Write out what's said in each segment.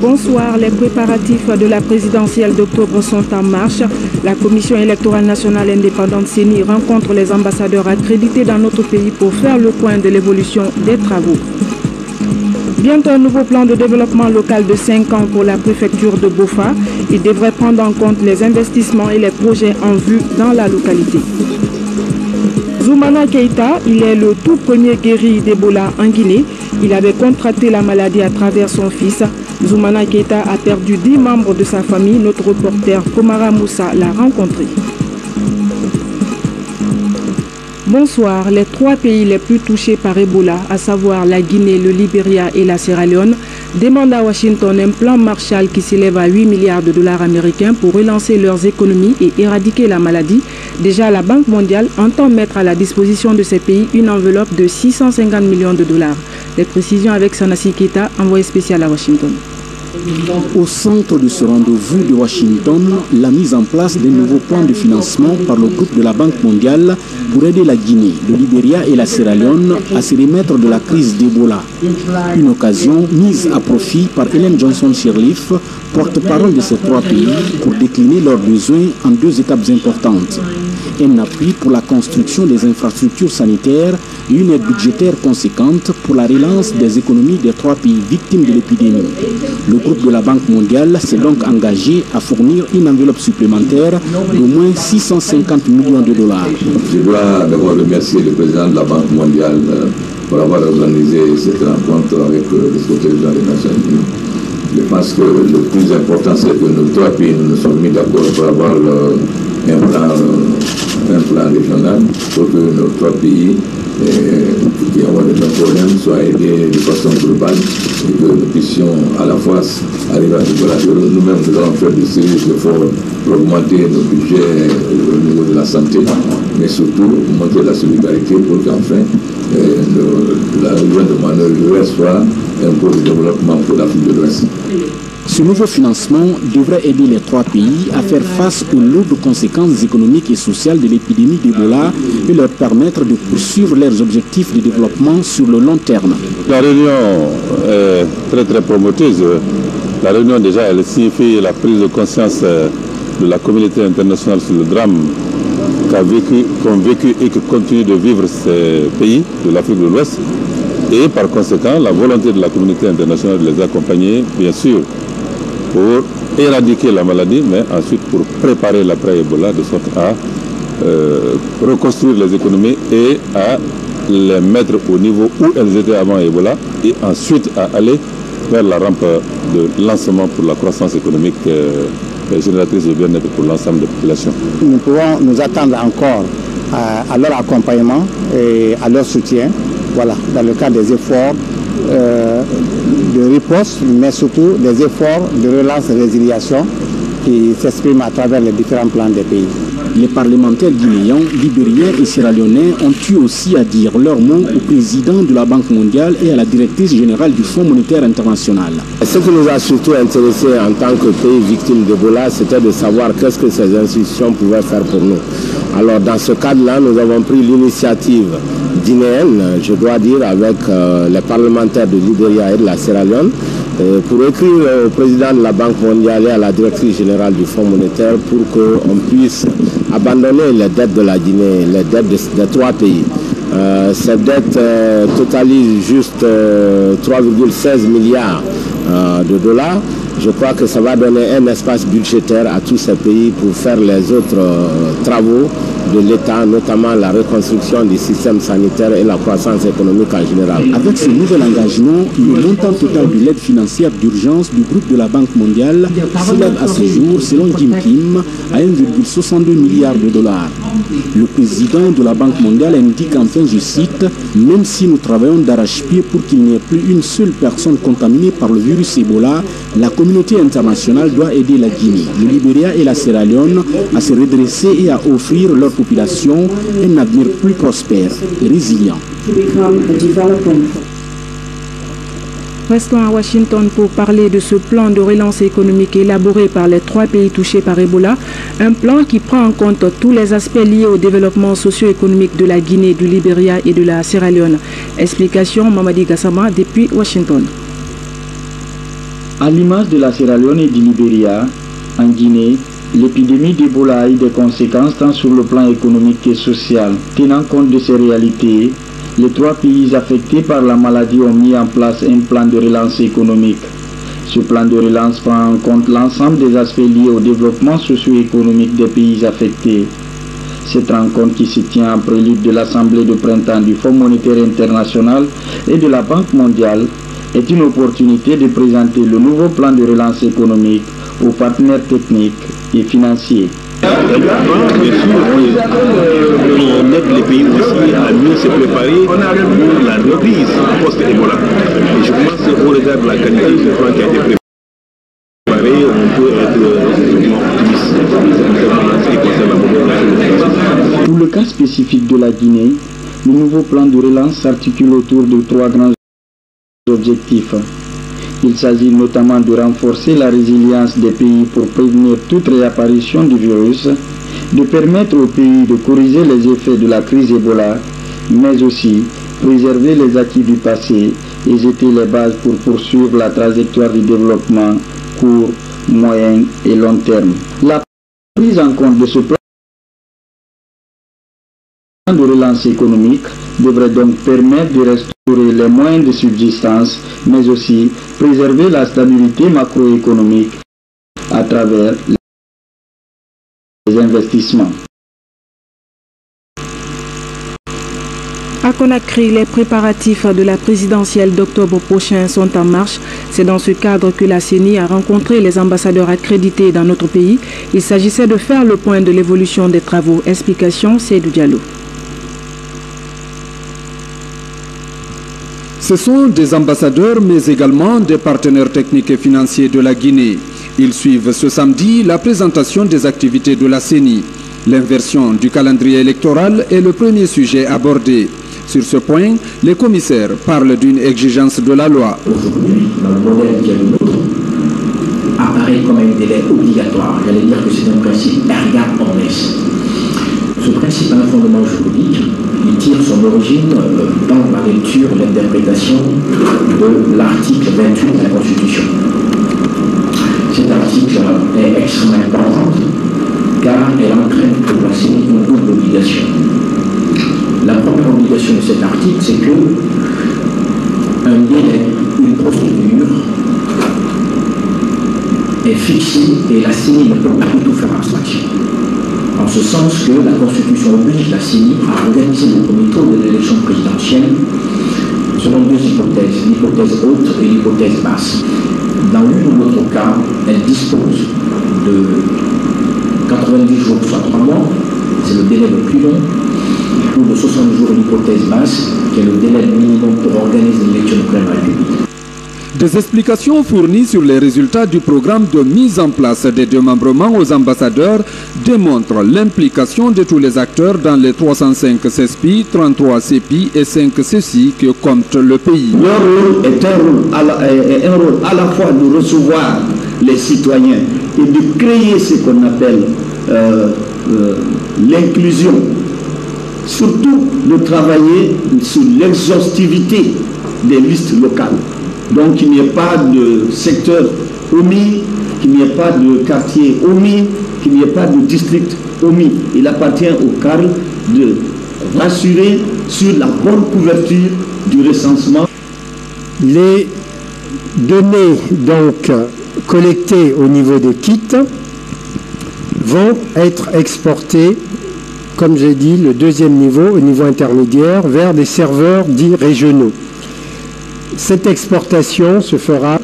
Bonsoir, les préparatifs de la présidentielle d'octobre sont en marche. La Commission électorale nationale indépendante CENI rencontre les ambassadeurs accrédités dans notre pays pour faire le point de l'évolution des travaux. Bientôt un nouveau plan de développement local de 5 ans pour la préfecture de Bofa. Il devrait prendre en compte les investissements et les projets en vue dans la localité. Zoumana Keïta, il est le tout premier guéri d'Ebola en Guinée. Il avait contracté la maladie à travers son fils. Zoumana Keïta a perdu 10 membres de sa famille. Notre reporter Komara Moussa l'a rencontré. Bonsoir. Les 3 pays les plus touchés par Ebola, à savoir la Guinée, le Libéria et la Sierra Leone, demandent à Washington un plan Marshall qui s'élève à 8 milliards de dollars américains pour relancer leurs économies et éradiquer la maladie. Déjà, la Banque mondiale entend mettre à la disposition de ces pays une enveloppe de 650 millions de dollars. Les précisions avec Sanassi Keita, envoyé spécial à Washington. Au centre de ce rendez-vous de Washington, la mise en place d'un nouveau plan de financement par le groupe de la Banque mondiale pour aider la Guinée, le Libéria et la Sierra Leone à se remettre de la crise d'Ebola. Une occasion mise à profit par Ellen Johnson-Sirleaf, porte-parole de ces 3 pays, pour décliner leurs besoins en 2 étapes importantes. Un appui pour la construction des infrastructures sanitaires et une aide budgétaire conséquente pour la relance des économies des 3 pays victimes de l'épidémie. Le groupe de la Banque mondiale s'est donc engagé à fournir une enveloppe supplémentaire d'au moins 650 millions de dollars. Je dois d'abord remercier le président de la Banque mondiale pour avoir organisé cette rencontre avec le secrétaire général des Nations Unies. Je pense que le plus important, c'est que nos 3 pays nous sommes mis d'accord pour avoir un plan régional pour que nos 3 pays qui ont des problèmes soient aidés de façon globale et que nous puissions à la fois arriver à ce que nous-mêmes nous allons faire de sérieux efforts pour augmenter nos budgets au niveau de la santé, mais surtout montrer la solidarité pour qu'enfin la région de Manœuvre soit un pôle de développement pour l'Afrique de l'Ouest. Ce nouveau financement devrait aider les 3 pays à faire face aux lourdes conséquences économiques et sociales de l'épidémie d'Ebola et leur permettre de poursuivre leurs objectifs de développement sur le long terme. La réunion est très promoteuse. La réunion déjà, elle signifie la prise de conscience de la communauté internationale sur le drame qu'ont vécu et que continuent de vivre ces pays de l'Afrique de l'Ouest. Et par conséquent, la volonté de la communauté internationale de les accompagner, bien sûr, pour éradiquer la maladie, mais ensuite pour préparer l'après-Ebola de sorte à reconstruire les économies et à les mettre au niveau où elles étaient avant Ebola et ensuite à aller vers la rampe de lancement pour la croissance économique génératrice de bien-être pour l'ensemble des populations. Nous pouvons nous attendre encore à leur accompagnement et à leur soutien, voilà, dans le cadre des efforts de riposte, mais surtout des efforts de relance et résiliation qui s'expriment à travers les différents plans des pays. Les parlementaires guinéens, libériens et sierra-léonais ont eu aussi à dire leur mot au président de la Banque mondiale et à la directrice générale du Fonds monétaire international. Ce qui nous a surtout intéressé en tant que pays victime d'Ebola, c'était de savoir qu'est-ce que ces institutions pouvaient faire pour nous. Alors dans ce cadre-là, nous avons pris l'initiative guinéenne, je dois dire, avec les parlementaires de Libéria et de la Sierra Leone, pour écrire au président de la Banque mondiale et à la directrice générale du Fonds monétaire pour qu'on puisse abandonner les dettes de la Guinée, les dettes des 3 pays. Ces dettes totalisent juste 3,16 milliards de dollars. Je crois que ça va donner un espace budgétaire à tous ces pays pour faire les autres travaux de l'État, notamment la reconstruction du système sanitaire et la croissance économique en général. Avec ce nouvel engagement, le montant total de l'aide financière d'urgence du groupe de la Banque mondiale s'élève à ce jour, selon Jim Kim, à 1,62 milliard de dollars. Le président de la Banque mondiale indique enfin, je cite, « Même si nous travaillons d'arrache-pied pour qu'il n'y ait plus une seule personne contaminée par le virus Ebola, la communauté internationale doit aider la Guinée, le Libéria et la Sierra Leone à se redresser et à offrir leur population un avenir plus prospère et résilient. » Restons à Washington pour parler de ce plan de relance économique élaboré par les 3 pays touchés par Ebola. Un plan qui prend en compte tous les aspects liés au développement socio-économique de la Guinée, du Libéria et de la Sierra Leone. Explication Mamadi Gassama depuis Washington. À l'image de la Sierra Leone et du Libéria, en Guinée, l'épidémie d'Ebola a eu des conséquences tant sur le plan économique que social. Tenant compte de ces réalités, les 3 pays affectés par la maladie ont mis en place un plan de relance économique. Ce plan de relance prend en compte l'ensemble des aspects liés au développement socio-économique des pays affectés. Cette rencontre qui se tient en prélude de l'Assemblée de printemps du Fonds monétaire international et de la Banque mondiale est une opportunité de présenter le nouveau plan de relance économique aux partenaires techniques et financiers. Bien sûr, on aide les pays aussi à mieux se préparer pour la reprise post-Ebola. Et je pense qu'au regard de la qualité du plan qui a été préparé, on peut être optimiste en ce qui concerne la mobilisation. Pour le cas spécifique de la Guinée, le nouveau plan de relance s'articule autour de 3 grands objectifs. Il s'agit notamment de renforcer la résilience des pays pour prévenir toute réapparition du virus, de permettre aux pays de corriger les effets de la crise Ebola, mais aussi préserver les acquis du passé et jeter les bases pour poursuivre la trajectoire du développement court, moyen et long terme. La prise en compte de ce plan de relance économique devrait donc permettre de restaurer les moyens de subsistance, mais aussi préserver la stabilité macroéconomique à travers les investissements. À Conakry, les préparatifs de la présidentielle d'octobre prochain sont en marche. C'est dans ce cadre que la CENI a rencontré les ambassadeurs accrédités dans notre pays. Il s'agissait de faire le point de l'évolution des travaux. Explication, Seydou Diallo. Ce sont des ambassadeurs, mais également des partenaires techniques et financiers de la Guinée. Ils suivent ce samedi la présentation des activités de la CENI. L'inversion du calendrier électoral est le premier sujet abordé. Sur ce point, les commissaires parlent d'une exigence de la loi. Aujourd'hui, dans le modèle qui est le nôtre, apparaît comme un délai obligatoire. J'allais dire que c'est un principe erga omnes. Ce principe a un fondement juridique. Il tire son origine dans la lecture et l'interprétation de l'article 28 de la Constitution. Cet article est extrêmement important car elle entraîne pour la CENI une double obligation. La première obligation de cet article, c'est que un délai, une procédure est fixée et la CENI ne peut pas du tout faire abstraction. En ce sens que la Constitution oblige la CENI à organiser le premier tour de l'élection présidentielle selon 2 hypothèses, l'hypothèse haute et l'hypothèse basse. Dans l'une ou l'autre cas, elle dispose de 90 jours, soit 3 mois, c'est le délai le plus long, ou de 60 jours l'hypothèse basse, qui est le délai minimum pour organiser l'élection de la République. Des explications fournies sur les résultats du programme de mise en place des démembrements aux ambassadeurs démontrent l'implication de tous les acteurs dans les 305 CESPI, 33 CEPI et 5 CECI que compte le pays. Leur rôle est un rôle à la fois de recevoir les citoyens et de créer ce qu'on appelle l'inclusion. Surtout de travailler sur l'exhaustivité des listes locales. Donc qu'il n'y ait pas de secteur omis, qu'il n'y ait pas de quartier omis, qu'il n'y ait pas de district omis. Il appartient au CARL de rassurer sur la bonne couverture du recensement. Les données donc collectées au niveau des kits vont être exportées, comme j'ai dit, le 2e niveau, au niveau intermédiaire, vers des serveurs dits régionaux. Cette exportation se fera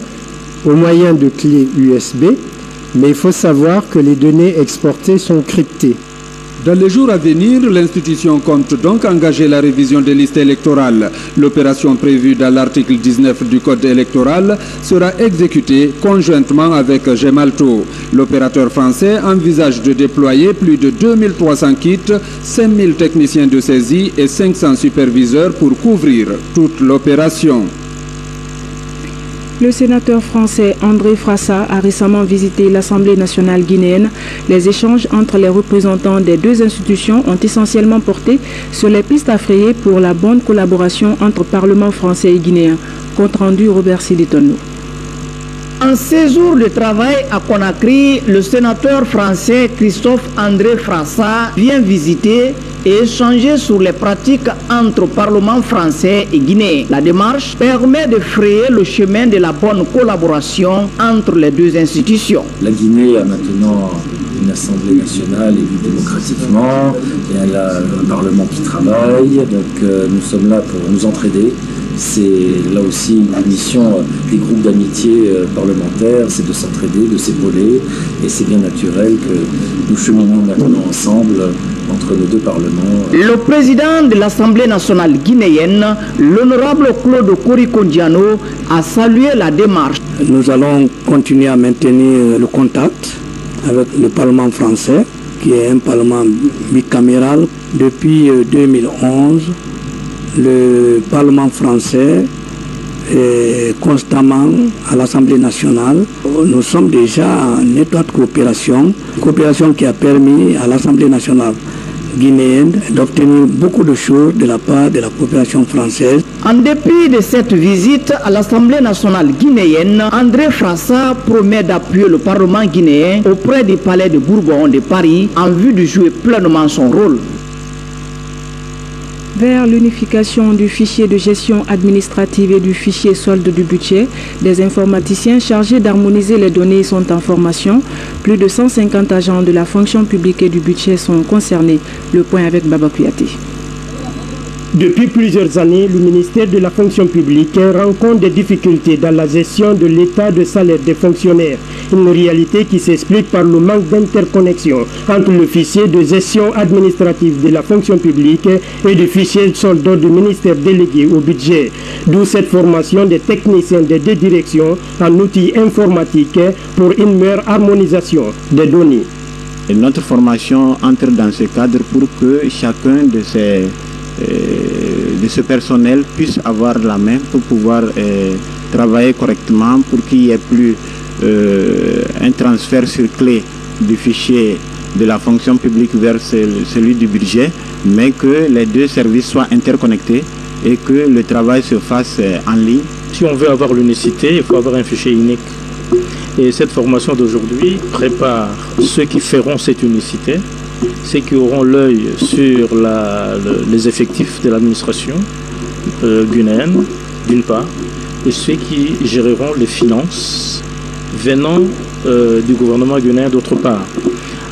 au moyen de clés USB, mais il faut savoir que les données exportées sont cryptées. Dans les jours à venir, l'institution compte donc engager la révision des listes électorales. L'opération prévue dans l'article 19 du Code électoral sera exécutée conjointement avec Gemalto. L'opérateur français envisage de déployer plus de 2300 kits, 5000 techniciens de saisie et 500 superviseurs pour couvrir toute l'opération. Le sénateur français André Frassa a récemment visité l'Assemblée nationale guinéenne. Les échanges entre les représentants des 2 institutions ont essentiellement porté sur les pistes à frayer pour la bonne collaboration entre Parlement français et guinéen. Compte rendu Robert Siditono. En séjour de travail à Conakry, le sénateur français Christophe-André Frassa vient visiter et échanger sur les pratiques entre Parlement français et Guinée. La démarche permet de frayer le chemin de la bonne collaboration entre les deux institutions. La Guinée a maintenant une assemblée nationale élue démocratiquement, elle a un parlement qui travaille, donc nous sommes là pour nous entraider. C'est là aussi une mission des groupes d'amitié parlementaires, c'est de s'entraider, de s'épauler, et c'est bien naturel que nous cheminions maintenant ensemble entre nos deux parlements. Le président de l'Assemblée nationale guinéenne, l'honorable Claude Korikondiano, a salué la démarche. Nous allons continuer à maintenir le contact avec le Parlement français, qui est un Parlement bicaméral. Depuis 2011, le Parlement français est constamment à l'Assemblée nationale. Nous sommes déjà en étroite coopération qui a permis à l'Assemblée nationale guinéenne d'obtenir beaucoup de choses de la part de la coopération française. En dépit de cette visite à l'Assemblée nationale guinéenne, André Frassa promet d'appuyer le Parlement guinéen auprès du Palais de Bourbon de Paris en vue de jouer pleinement son rôle. Vers l'unification du fichier de gestion administrative et du fichier solde du budget, des informaticiens chargés d'harmoniser les données sont en formation. Plus de 150 agents de la fonction publique et du budget sont concernés. Le point avec Baba Kouyaté. Depuis plusieurs années, le ministère de la fonction publique rencontre des difficultés dans la gestion de l'état de salaire des fonctionnaires. Une réalité qui s'explique par le manque d'interconnexion entre le fichier de gestion administrative de la fonction publique et le fichier solde du ministère délégué au budget. D'où cette formation des techniciens des deux directions en outils informatiques pour une meilleure harmonisation des données. Et notre formation entre dans ce cadre pour que chacun de ce personnel puisse avoir la main pour pouvoir travailler correctement, pour qu'il n'y ait plus un transfert sur clé du fichier de la fonction publique vers celui du budget, mais que les deux services soient interconnectés et que le travail se fasse en ligne. Si on veut avoir l'unicité, il faut avoir un fichier unique. Et cette formation d'aujourd'hui prépare ceux qui feront cette unicité, ceux qui auront l'œil sur les effectifs de l'administration guinéenne, d'une part, et ceux qui géreront les finances venant du gouvernement guinéen, d'autre part.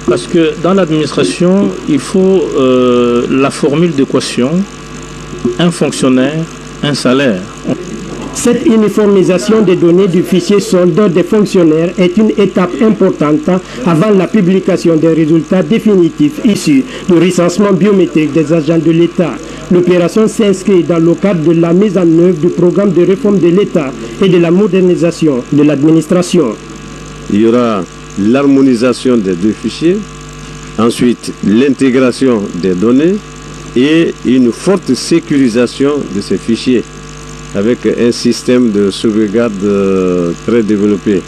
Parce que dans l'administration, il faut la formule d'équation, un fonctionnaire, un salaire. Cette uniformisation des données du fichier solde des fonctionnaires est une étape importante avant la publication des résultats définitifs issus du recensement biométrique des agents de l'État. L'opération s'inscrit dans le cadre de la mise en œuvre du programme de réforme de l'État et de la modernisation de l'administration. Il y aura l'harmonisation des deux fichiers, ensuite l'intégration des données et une forte sécurisation de ces fichiers, avec un système de sauvegarde très développé.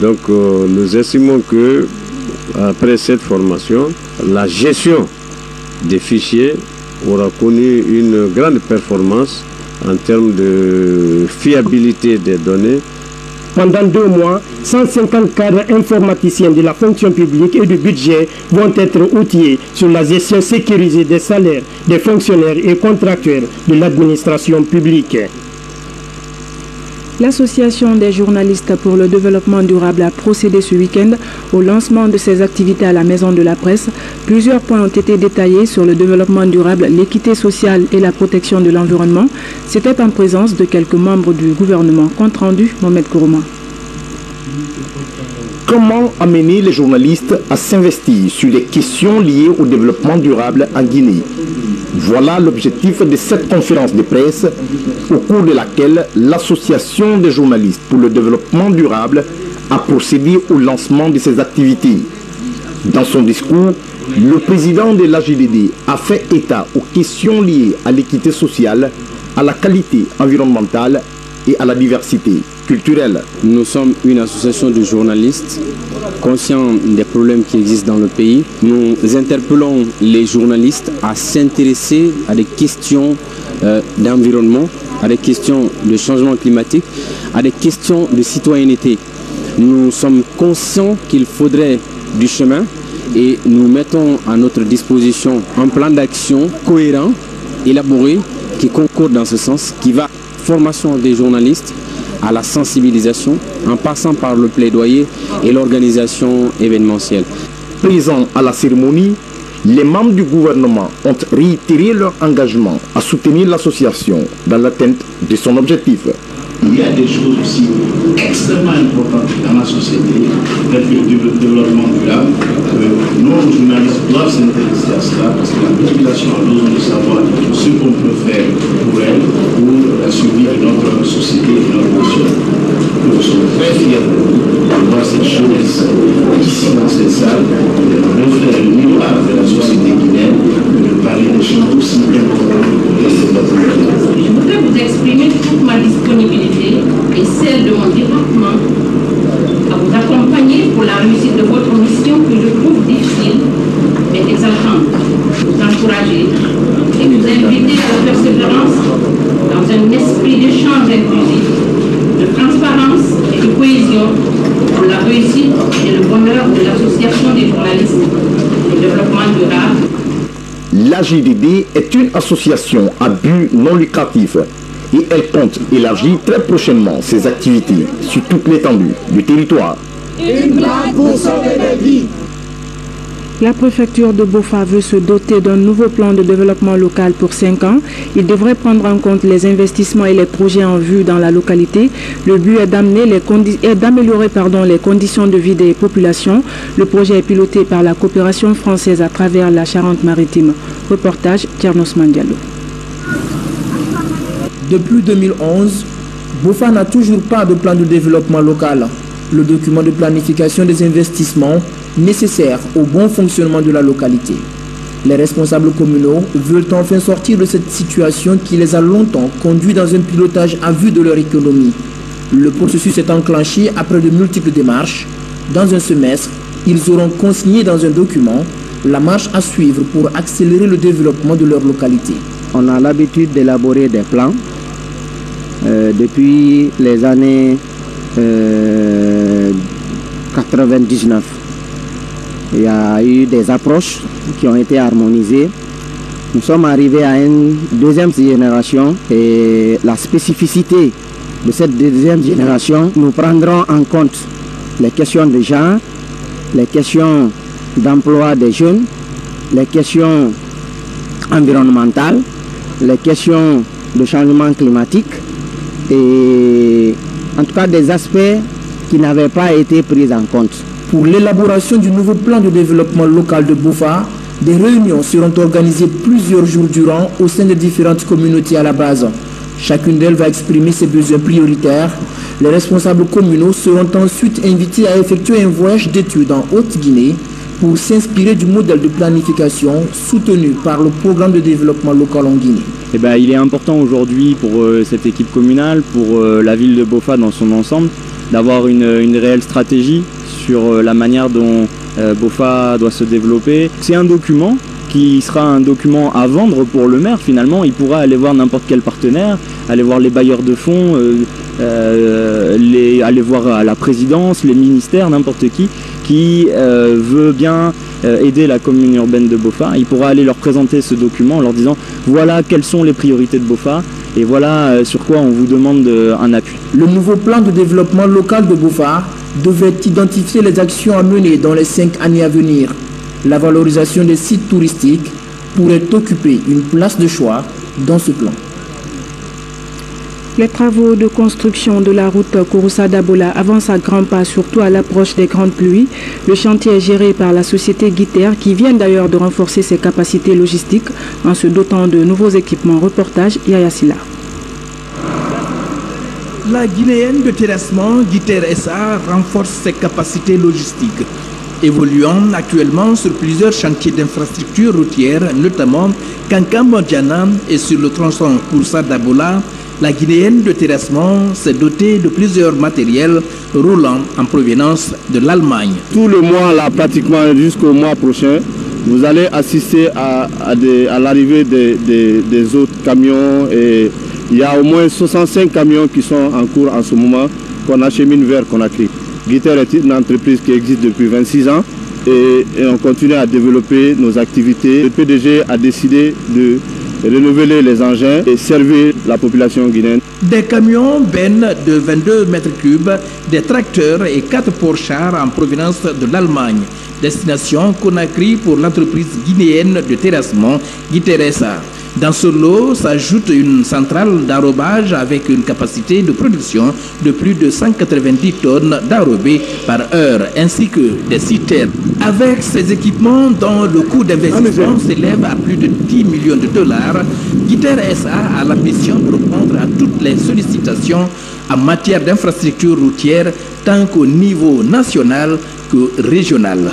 Donc nous estimons que après cette formation, la gestion des fichiers aura connu une grande performance en termes de fiabilité des données. Pendant 2 mois, 150 cadres informaticiens de la fonction publique et du budget vont être outillés sur la gestion sécurisée des salaires des fonctionnaires et contractuels de l'administration publique. L'Association des journalistes pour le développement durable a procédé ce week-end au lancement de ses activités à la Maison de la Presse. Plusieurs points ont été détaillés sur le développement durable, l'équité sociale et la protection de l'environnement. C'était en présence de quelques membres du gouvernement. Compte rendu, Mohamed Kourouma. Comment amener les journalistes à s'investir sur les questions liées au développement durable en Guinée? Voilà l'objectif de cette conférence de presse au cours de laquelle l'Association des journalistes pour le développement durable a procédé au lancement de ses activités. Dans son discours, le président de l'AJDD a fait état aux questions liées à l'équité sociale, à la qualité environnementale et à la diversité culturelle. Nous sommes une association de journalistes conscients des problèmes qui existent dans le pays. Nous interpellons les journalistes à s'intéresser à des questions d'environnement, à des questions de changement climatique, à des questions de citoyenneté. Nous sommes conscients qu'il faudrait du chemin et nous mettons à notre disposition un plan d'action cohérent, élaboré, qui concourt dans ce sens, qui va formation des journalistes à la sensibilisation en passant par le plaidoyer et l'organisation événementielle. Présents à la cérémonie, les membres du gouvernement ont réitéré leur engagement à soutenir l'association dans l'atteinte de son objectif. Il y a des choses aussi extrêmement importantes dans la société, telles que le développement durable. Nos journalistes doivent s'intéresser à cela parce que la population a besoin de savoir ce qu'on peut faire pour elle, pour la survie de notre société et de notre nation. Nous sommes très fiers de voir ces choses ici dans cette salle, de refléter le miroir de la société guinéenne, de parler des choses aussi importantes de cette population. Je voudrais vous exprimer toute ma disponibilité et celle de mon département à vous accompagner pour la réussite de votre mission que je trouve difficile mais exaltante. Vous encourager et vous inviter à la persévérance dans un esprit d'échange inclusif, de transparence et de cohésion pour la réussite et le bonheur de l'association des journalistes et développement durable. L'AJDD est une association à but non lucratif et elle compte élargir très prochainement ses activités sur toute l'étendue du territoire. Une blague pour sauver des vies. La préfecture de Bofa veut se doter d'un nouveau plan de développement local pour 5 ans. Il devrait prendre en compte les investissements et les projets en vue dans la localité. Le but est d'améliorer les conditions de vie des populations. Le projet est piloté par la coopération française à travers la Charente-Maritime. Reportage Tchernos Mandialo. Depuis 2011, Bofa n'a toujours pas de plan de développement local. Le document de planification des investissements nécessaires au bon fonctionnement de la localité. Les responsables communaux veulent enfin sortir de cette situation qui les a longtemps conduits dans un pilotage à vue de leur économie. Le processus est enclenché après de multiples démarches. Dans un semestre, ils auront consigné dans un document la marche à suivre pour accélérer le développement de leur localité. On a l'habitude d'élaborer des plans depuis les années 99. Il y a eu des approches qui ont été harmonisées. Nous sommes arrivés à une deuxième génération et la spécificité de cette deuxième génération, nous prendrons en compte les questions de genre, les questions d'emploi des jeunes, les questions environnementales, les questions de changement climatique et en tout cas des aspects qui n'avaient pas été pris en compte. Pour l'élaboration du nouveau plan de développement local de Bofa, des réunions seront organisées plusieurs jours durant au sein des différentes communautés à la base. Chacune d'elles va exprimer ses besoins prioritaires. Les responsables communaux seront ensuite invités à effectuer un voyage d'études en Haute-Guinée pour s'inspirer du modèle de planification soutenu par le programme de développement local en Guinée. Il est important aujourd'hui pour cette équipe communale, pour la ville de Bofa dans son ensemble, d'avoir une réelle stratégie sur la manière dont Bofa doit se développer. C'est un document qui sera un document à vendre pour le maire finalement. Il pourra aller voir n'importe quel partenaire, aller voir les bailleurs de fonds, aller voir la présidence, les ministères, n'importe qui veut bien aider la commune urbaine de Bofa. Il pourra aller leur présenter ce document en leur disant voilà quelles sont les priorités de Bofa et voilà sur quoi on vous demande un appui. Le nouveau plan de développement local de Bofa devait identifier les actions à mener dans les 5 années à venir. La valorisation des sites touristiques pourrait occuper une place de choix dans ce plan. Les travaux de construction de la route Kouroussa-Dabola avancent à grands pas, surtout à l'approche des grandes pluies. Le chantier est géré par la société Guiter, qui vient d'ailleurs de renforcer ses capacités logistiques en se dotant de nouveaux équipements. Reportage Yaya Silla. La Guinéenne de terrassement Guiter SA renforce ses capacités logistiques. Évoluant actuellement sur plusieurs chantiers d'infrastructures routières, notamment Kankam-Modiana et sur le tronçon Kouroussa-Dabola, la Guinéenne de terrassement s'est dotée de plusieurs matériels roulants en provenance de l'Allemagne. Tout le mois, là, pratiquement jusqu'au mois prochain, vous allez assister à l'arrivée des autres camions. Et il y a au moins 65 camions qui sont en cours en ce moment qu'on achemine vers Conakry. Guiter est une entreprise qui existe depuis 26 ans et on continue à développer nos activités. Le PDG a décidé de renouveler les engins et servir la population guinéenne. Des camions bennes de 22 mètres cubes, des tracteurs et 4 ports-chars en provenance de l'Allemagne. Destination Conakry pour l'entreprise guinéenne de terrassement Guiter-SA. Dans ce lot s'ajoute une centrale d'enrobage avec une capacité de production de plus de 190 tonnes d'enrobés par heure, ainsi que des citernes. Avec ces équipements dont le coût d'investissement s'élève à plus de 10 millions de dollars, Guiter-SA a l'ambition de répondre à toutes les sollicitations en matière d'infrastructures routières, tant qu'au niveau national que régional.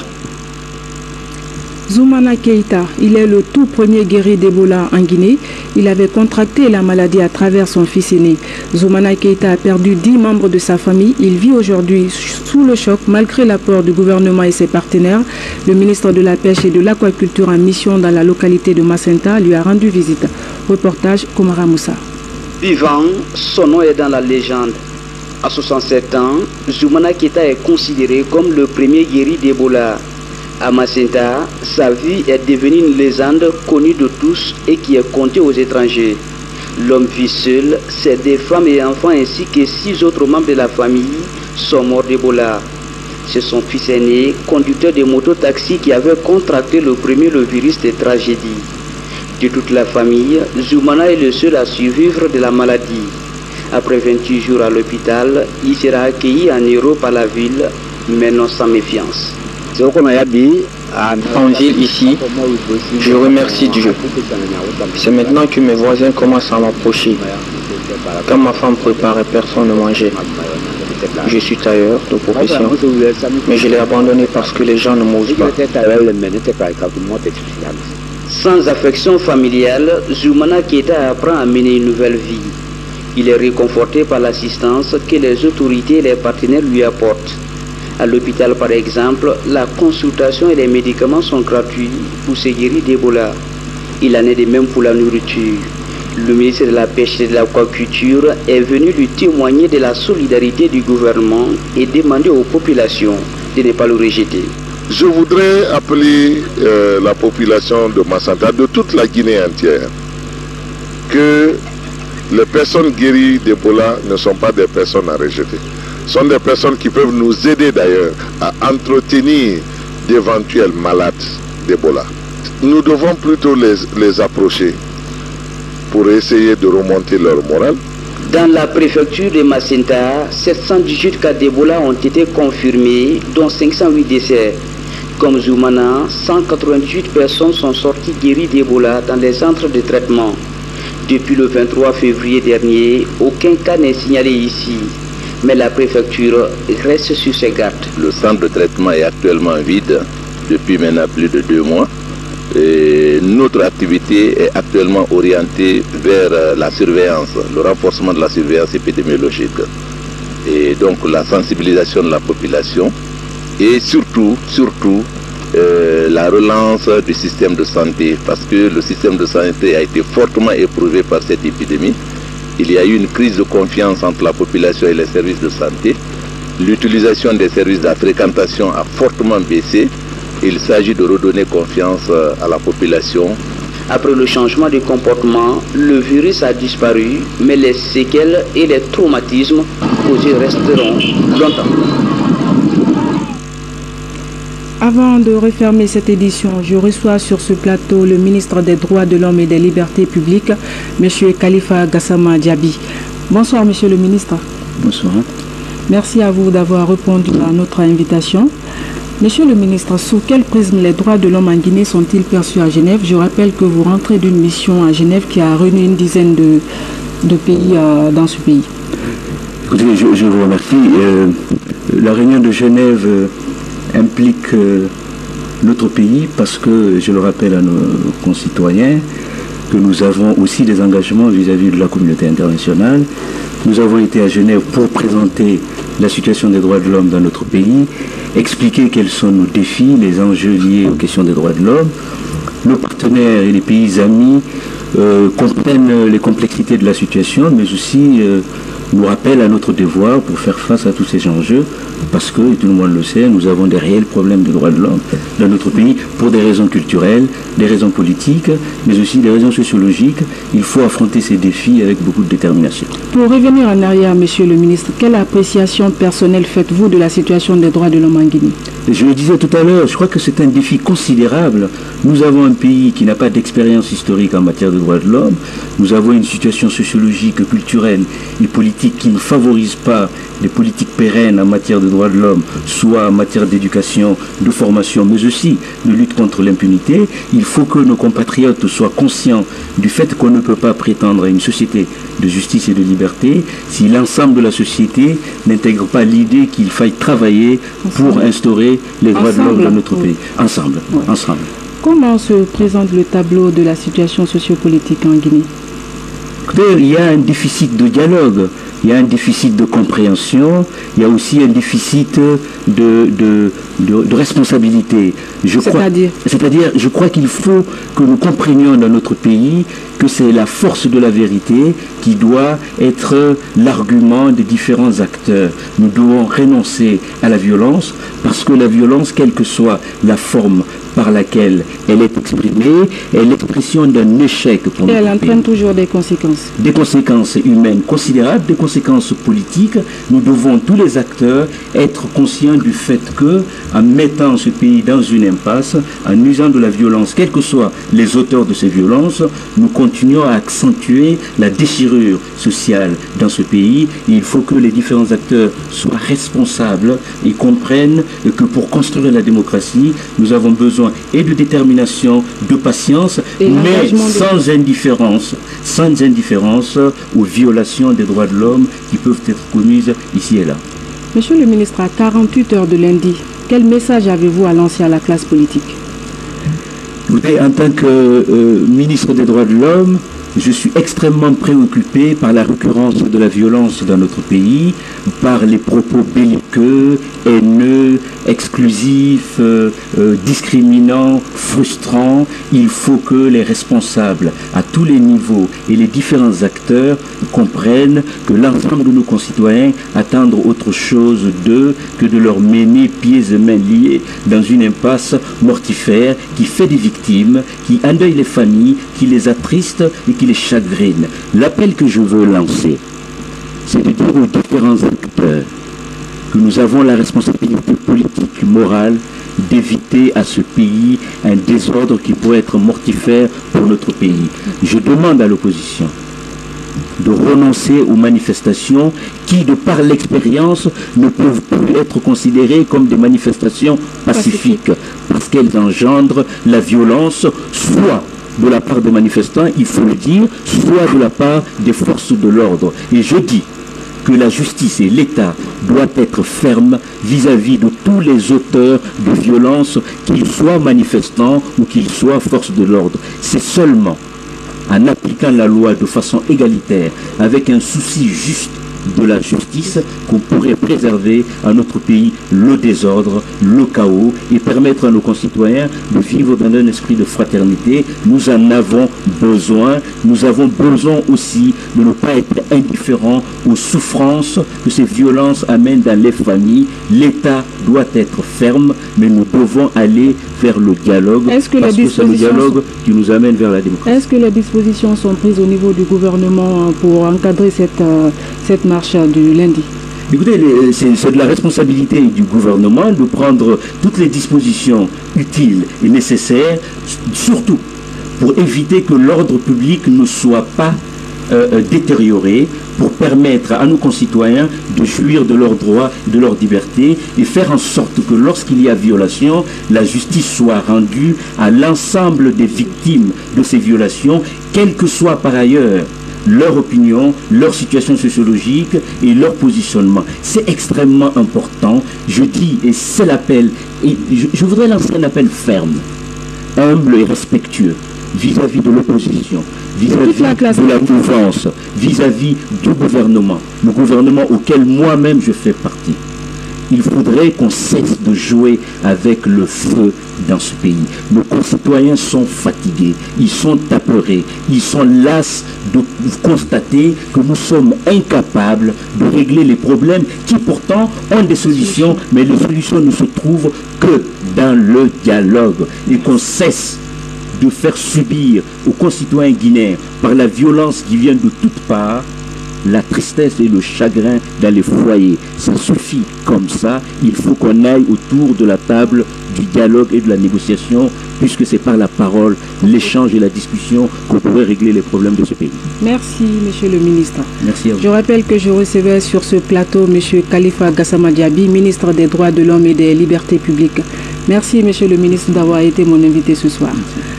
Zoumana Keïta, il est le tout premier guéri d'Ebola en Guinée. Il avait contracté la maladie à travers son fils aîné. Zoumana Keïta a perdu 10 membres de sa famille. Il vit aujourd'hui sous le choc malgré l'apport du gouvernement et ses partenaires. Le ministre de la Pêche et de l'Aquaculture en mission dans la localité de Macenta lui a rendu visite. Reportage Komara Moussa. Vivant, son nom est dans la légende. À 67 ans, Zoumana Keïta est considéré comme le premier guéri d'Ebola. À Macenta, sa vie est devenue une légende connue de tous et qui est comptée aux étrangers. L'homme vit seul, ses 2 femmes et enfants ainsi que 6 autres membres de la famille sont morts d'Ebola. C'est son fils aîné, conducteur de mototaxi, qui avait contracté le virus de tragédie. De toute la famille, Zoumana est le seul à survivre de la maladie. Après 28 jours à l'hôpital, il sera accueilli en héros par la ville, mais non sans méfiance. En ville ici, je remercie Dieu. C'est maintenant que mes voisins commencent à m'approcher. Quand ma femme préparait, personne ne mangeait. Je suis tailleur de profession, mais je l'ai abandonné parce que les gens ne m'osent pas. Sans affection familiale, Zoumana Keïta apprend à mener une nouvelle vie. Il est réconforté par l'assistance que les autorités et les partenaires lui apportent. À l'hôpital, par exemple, la consultation et les médicaments sont gratuits pour se guérir d'Ebola. Il en est de même pour la nourriture. Le ministre de la Pêche et de l'Aquaculture est venu lui témoigner de la solidarité du gouvernement et demander aux populations de ne pas le rejeter. Je voudrais appeler la population de Macenta, de toute la Guinée entière, que les personnes guéries d'Ebola ne sont pas des personnes à rejeter. Ce sont des personnes qui peuvent nous aider d'ailleurs à entretenir d'éventuels malades d'Ebola. Nous devons plutôt les approcher pour essayer de remonter leur morale. Dans la préfecture de Macenta, 718 cas d'Ebola ont été confirmés, dont 508 décès. Comme Zoumana, 188 personnes sont sorties guéries d'Ebola dans les centres de traitement. Depuis le 23 février dernier, aucun cas n'est signalé ici. Mais la préfecture reste sur ses gardes. Le centre de traitement est actuellement vide depuis maintenant plus de 2 mois. Et notre activité est actuellement orientée vers la surveillance, le renforcement de la surveillance épidémiologique. Et donc la sensibilisation de la population et surtout la relance du système de santé, parce que le système de santé a été fortement éprouvé par cette épidémie. Il y a eu une crise de confiance entre la population et les services de santé. L'utilisation des services de la fréquentation a fortement baissé. Il s'agit de redonner confiance à la population. Après le changement de comportement, le virus a disparu, mais les séquelles et les traumatismes causés resteront longtemps. Avant de refermer cette édition, je reçois sur ce plateau le ministre des Droits de l'Homme et des Libertés publiques, M. Khalifa Gassama Diaby. Bonsoir, Monsieur le ministre. Bonsoir. Merci à vous d'avoir répondu à notre invitation. Monsieur le ministre, sous quel prisme les droits de l'homme en Guinée sont-ils perçus à Genève? Je rappelle que vous rentrez d'une mission à Genève qui a réuni une dizaine de pays dans ce pays. Écoutez, je vous remercie. La réunion de Genève implique notre pays parce que, je le rappelle à nos concitoyens, que nous avons aussi des engagements vis-à-vis de la communauté internationale. Nous avons été à Genève pour présenter la situation des droits de l'homme dans notre pays, expliquer quels sont nos défis, les enjeux liés aux questions des droits de l'homme. Nos partenaires et les pays amis comprennent les complexités de la situation, mais aussi nous rappellent à notre devoir pour faire face à tous ces enjeux parce que, tout le monde le sait, nous avons des réels problèmes de droits de l'homme dans notre pays pour des raisons culturelles, des raisons politiques, mais aussi des raisons sociologiques. Il faut affronter ces défis avec beaucoup de détermination. Pour revenir en arrière, Monsieur le ministre, quelle appréciation personnelle faites-vous de la situation des droits de l'homme en Guinée? Je le disais tout à l'heure, je crois que c'est un défi considérable. Nous avons un pays qui n'a pas d'expérience historique en matière de droits de l'homme. Nous avons une situation sociologique, culturelle et politique qui ne favorise pas des politiques pérennes en matière de droits de l'homme, soit en matière d'éducation, de formation, mais aussi de lutte contre l'impunité. Il faut que nos compatriotes soient conscients du fait qu'on ne peut pas prétendre à une société de justice et de liberté si l'ensemble de la société n'intègre pas l'idée qu'il faille travailler pour instaurer les droits de l'homme dans notre pays. Ensemble, ensemble. Comment se présente le tableau de la situation sociopolitique en Guinée? Il y a un déficit de dialogue, il y a un déficit de compréhension, il y a aussi un déficit de responsabilité. C'est-à-dire, je crois qu'il faut que nous comprenions dans notre pays que c'est la force de la vérité qui doit être l'argument des différents acteurs. Nous devons renoncer à la violence parce que la violence, quelle que soit la forme par laquelle elle est exprimée, est l'expression d'un échec pour notre pays. Et elle entraîne toujours des conséquences. Des conséquences humaines considérables, des conséquences politiques. Nous devons, tous les acteurs, être conscients du fait que, en mettant ce pays dans une impasse, en usant de la violence, quels que soient les auteurs de ces violences, nous continuons à accentuer la déchirure sociale dans ce pays. Et il faut que les différents acteurs soient responsables et comprennent que pour construire la démocratie, nous avons besoin et de détermination, de patience, mais sans indifférence aux violations des droits de l'homme qui peuvent être commises ici et là. Monsieur le ministre, à 48 heures de lundi, quel message avez-vous à lancer à la classe politique? Écoutez, en tant que ministre des droits de l'homme, je suis extrêmement préoccupé par la récurrence de la violence dans notre pays, par les propos belliqueux, haineux, exclusifs, discriminants, frustrants. Il faut que les responsables à tous les niveaux et les différents acteurs comprennent que l'ensemble de nos concitoyens attendent autre chose d'eux que de leur mener pieds et mains liés dans une impasse mortifère qui fait des victimes, qui endeuille les familles, qui les attriste et qui les chagrine. L'appel que je veux lancer, c'est de dire aux différents acteurs que nous avons la responsabilité politique, morale, d'éviter à ce pays un désordre qui pourrait être mortifère pour notre pays. Je demande à l'opposition de renoncer aux manifestations qui, de par l'expérience, ne peuvent plus être considérées comme des manifestations pacifiques, parce qu'elles engendrent la violence, soit de la part des manifestants, il faut le dire, soit de la part des forces de l'ordre. Et je dis que la justice et l'État doivent être fermes vis-à-vis de tous les auteurs de violence, qu'ils soient manifestants ou qu'ils soient forces de l'ordre. C'est seulement en appliquant la loi de façon égalitaire, avec un souci juste de la justice, qu'on pourrait préserver à notre pays le désordre, le chaos et permettre à nos concitoyens de vivre dans un esprit de fraternité. Nous en avons besoin. Nous avons besoin aussi de ne pas être indifférents aux souffrances que ces violences amènent dans les familles. L'État doit être ferme, mais nous devons aller vers le dialogue, parce que c'est le dialogue qui nous amène vers la démocratie. Est-ce que les dispositions sont prises au niveau du gouvernement pour encadrer cette marche du lundi? Écoutez, c'est de la responsabilité du gouvernement de prendre toutes les dispositions utiles et nécessaires, surtout pour éviter que l'ordre public ne soit pas détérioré, pour permettre à nos concitoyens de jouir de leurs droits, de leur liberté et faire en sorte que lorsqu'il y a violation, la justice soit rendue à l'ensemble des victimes de ces violations, quelle que soit par ailleurs leur opinion, leur situation sociologique et leur positionnement. C'est extrêmement important. Je dis, et c'est l'appel, et je voudrais lancer un appel ferme, humble et respectueux vis-à-vis de l'opposition, vis-à-vis de la mouvance, vis-à-vis du gouvernement, le gouvernement auquel moi-même je fais partie. Il faudrait qu'on cesse de jouer avec le feu dans ce pays. Nos concitoyens sont fatigués, ils sont apeurés, ils sont las de constater que nous sommes incapables de régler les problèmes qui pourtant ont des solutions, mais les solutions ne se trouvent que dans le dialogue, et qu'on cesse de faire subir aux concitoyens guinéens par la violence qui vient de toutes parts la tristesse et le chagrin dans les foyers. Ça suffit comme ça. Il faut qu'on aille autour de la table du dialogue et de la négociation, puisque c'est par la parole, l'échange et la discussion qu'on pourrait régler les problèmes de ce pays. Merci, monsieur le ministre. Merci à vous. Je rappelle que je recevais sur ce plateau monsieur Khalifa Gassama Diaby, ministre des Droits de l'Homme et des Libertés publiques. Merci, monsieur le ministre, d'avoir été mon invité ce soir. Merci.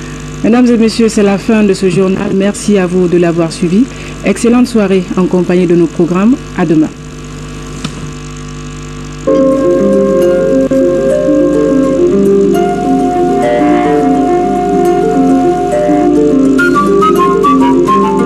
Mesdames et messieurs, c'est la fin de ce journal. Merci à vous de l'avoir suivi. Excellente soirée en compagnie de nos programmes. À demain.